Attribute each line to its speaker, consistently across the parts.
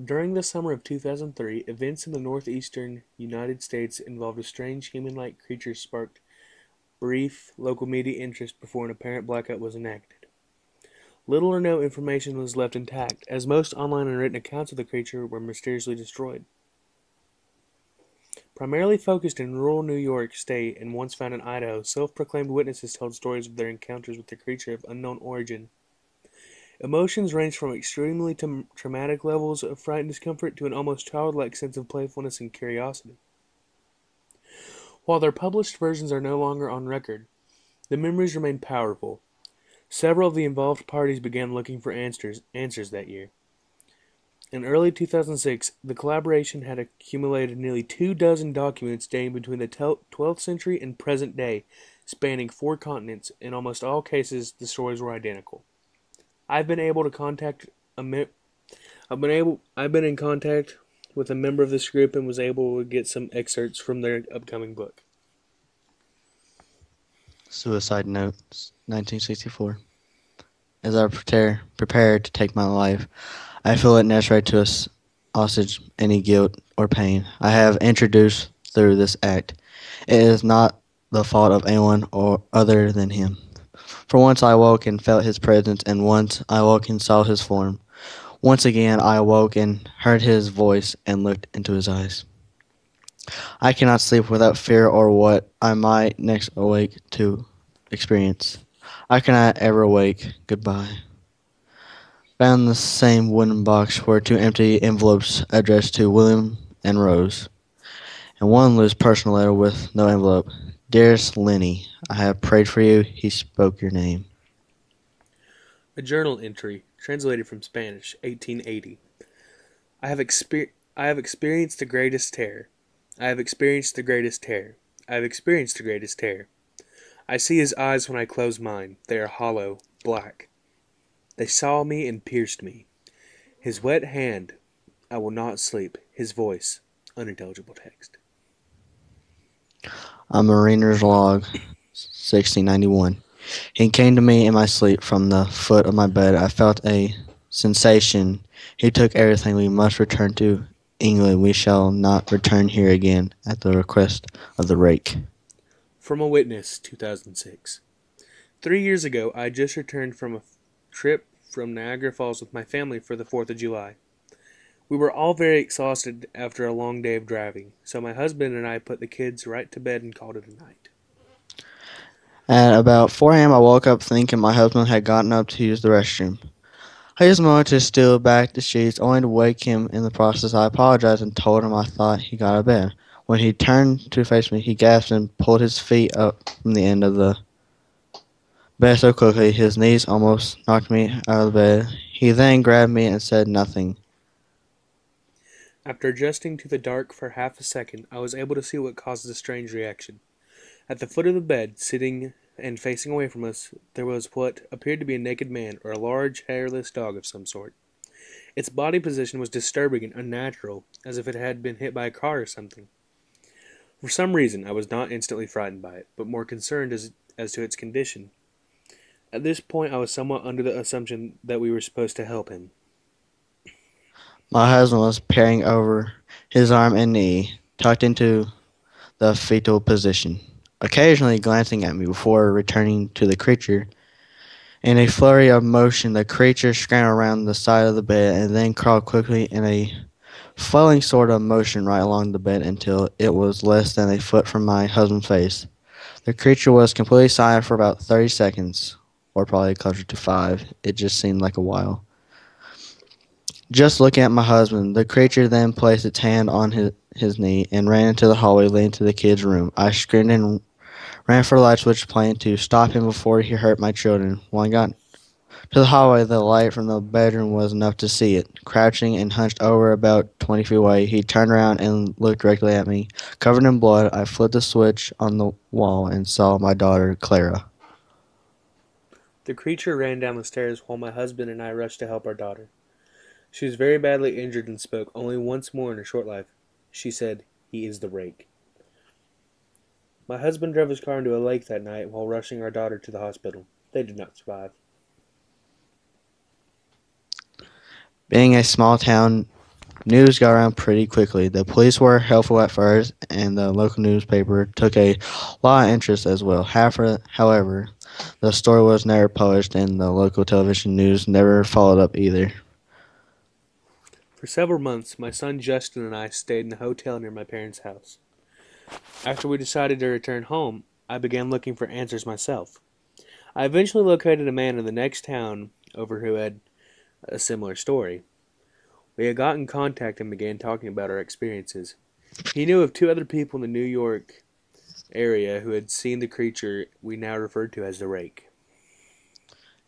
Speaker 1: During the summer of 2003, events in the northeastern United States involved a strange human-like creature sparked brief local media interest before an apparent blackout was enacted. Little or no information was left intact, as most online and written accounts of the creature were mysteriously destroyed. Primarily focused in rural New York State and once found in Idaho, self-proclaimed witnesses told stories of their encounters with the creature of unknown origin. Emotions ranged from extremely traumatic levels of fright and discomfort to an almost childlike sense of playfulness and curiosity. While their published versions are no longer on record, the memories remain powerful. Several of the involved parties began looking for answers that year. In early 2006, the collaboration had accumulated nearly 2 dozen documents dating between the 12th century and present day, spanning 4 continents. In almost all cases, the stories were identical. I've been able to contact a me- I've been in contact with a member of this group and was able to get some excerpts from their upcoming book.
Speaker 2: Suicide Notes, 1964. As I prepare to take my life, I feel it necessary to assuage any guilt or pain I have introduced through this act. It is not the fault of anyone or other than him. For once I awoke and felt his presence, and once I awoke and saw his form. Once again I awoke and heard his voice and looked into his eyes. I cannot sleep without fear or what I might next awake to experience. I cannot ever awake. Goodbye. Found in the same wooden box were 2 empty envelopes addressed to William and Rose, and one loose personal letter with no envelope. Dearest Lenny, I have prayed for you. He spoke your name.
Speaker 1: A journal entry, translated from Spanish, 1880. I have experienced the greatest terror. I have experienced the greatest terror. I have experienced the greatest terror. I see his eyes when I close mine. They are hollow, black. They saw me and pierced me. His wet hand. I will not sleep. His voice. Unintelligible text.
Speaker 2: A mariner's log, 1691. He came to me in my sleep from the foot of my bed. I felt a sensation. He took everything. We must return to England. We shall not return here again at the request of the Rake.
Speaker 1: From a Witness, 2006. 3 years ago, I had just returned from a trip from Niagara Falls with my family for the 4th of July. We were all very exhausted after a long day of driving, so my husband and I put the kids right to bed and called it a night.
Speaker 2: At about 4 a.m., I woke up thinking my husband had gotten up to use the restroom. I used a moment to steal back the sheets, only to wake him in the process. I apologized and told him I thought he got out of bed. When he turned to face me, he gasped and pulled his feet up from the end of the bed so quickly his knees almost knocked me out of the bed. He then grabbed me and said nothing.
Speaker 1: After adjusting to the dark for half a second, I was able to see what caused the strange reaction. At the foot of the bed, sitting and facing away from us, there was what appeared to be a naked man or a large, hairless dog of some sort. Its body position was disturbing and unnatural, as if it had been hit by a car or something. For some reason, I was not instantly frightened by it, but more concerned as to its condition. At this point, I was somewhat under the assumption that we were supposed to help him.
Speaker 2: My husband was peering over his arm and knee, tucked into the fetal position, occasionally glancing at me before returning to the creature. In a flurry of motion, the creature scrambled around the side of the bed and then crawled quickly in a flailing sort of motion right along the bed until it was less than a foot from my husband's face. The creature was completely silent for about 30 seconds, or probably closer to 5. It just seemed like a while. Just looking at my husband, the creature then placed its hand on his knee and ran into the hallway leading to the kid's room. I screamed and ran for the light switch, planning to stop him before he hurt my children. When I got to the hallway, the light from the bedroom was enough to see it. Crouching and hunched over about 20 feet away, he turned around and looked directly at me. Covered in blood, I flipped the switch on the wall and saw my daughter, Clara.
Speaker 1: The creature ran down the stairs while my husband and I rushed to help our daughter. She was very badly injured and spoke only once more in her short life. She said, "He is the Rake." My husband drove his car into a lake that night while rushing our daughter to the hospital. They did not survive.
Speaker 2: Being a small town News got around pretty quickly. The police were helpful at first, and the local newspaper took a lot of interest as well. However, the story was never published, and the local television news never followed up either.
Speaker 1: For several months, my son Justin and I stayed in a hotel near my parents' house. After we decided to return home, I began looking for answers myself. I eventually located a man in the next town over who had a similar story. We had got in contact and began talking about our experiences. He knew of two other people in the New York area who had seen the creature we now referred to as the Rake.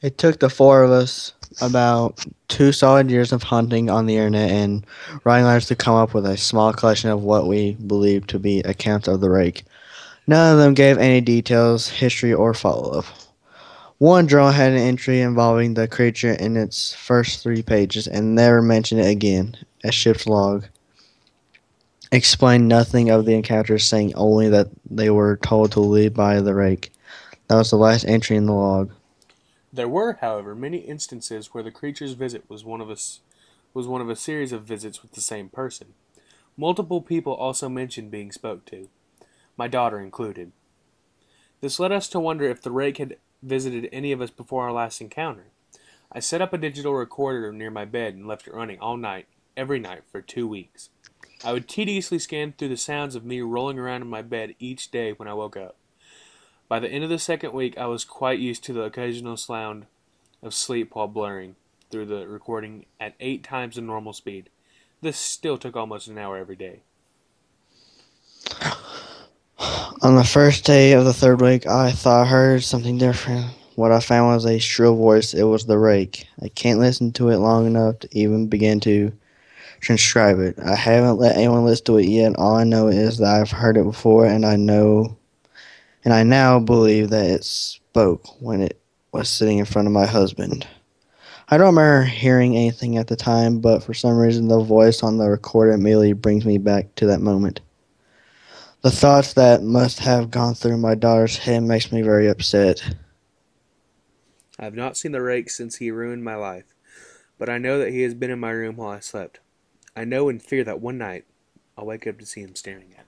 Speaker 2: It took the four of us about 2 solid years of hunting on the internet and writing letters to come up with a small collection of what we believed to be accounts of the rake. None of them gave any details, history, or follow up. One journal had an entry involving the creature in its first 3 pages and never mentioned it again. A ship's log explained nothing of the encounters, saying only that they were told to leave by the rake. That was the last entry in the log.
Speaker 1: There were, however, many instances where the creature's visit was one of a series of visits with the same person. Multiple people also mentioned being spoke to, my daughter included. This led us to wonder if the rake had visited any of us before our last encounter. I set up a digital recorder near my bed and left it running all night, every night, for 2 weeks. I would tediously scan through the sounds of me rolling around in my bed each day when I woke up. By the end of the second week, I was quite used to the occasional sound of sleep while blurring through the recording at 8 times the normal speed. This still took almost an hour every day.
Speaker 2: On the first day of the third week, I thought I heard something different. What I found was a shrill voice. It was the rake. I can't listen to it long enough to even begin to transcribe it. I haven't let anyone listen to it yet. All I know is that I've heard it before, and I now believe that it spoke when it was sitting in front of my husband. I don't remember hearing anything at the time, but for some reason the voice on the recorder immediately brings me back to that moment. The thoughts that must have gone through my daughter's head makes me very upset.
Speaker 1: I have not seen the rake since he ruined my life, but I know that he has been in my room while I slept. I know and fear that one night I'll wake up to see him staring at me.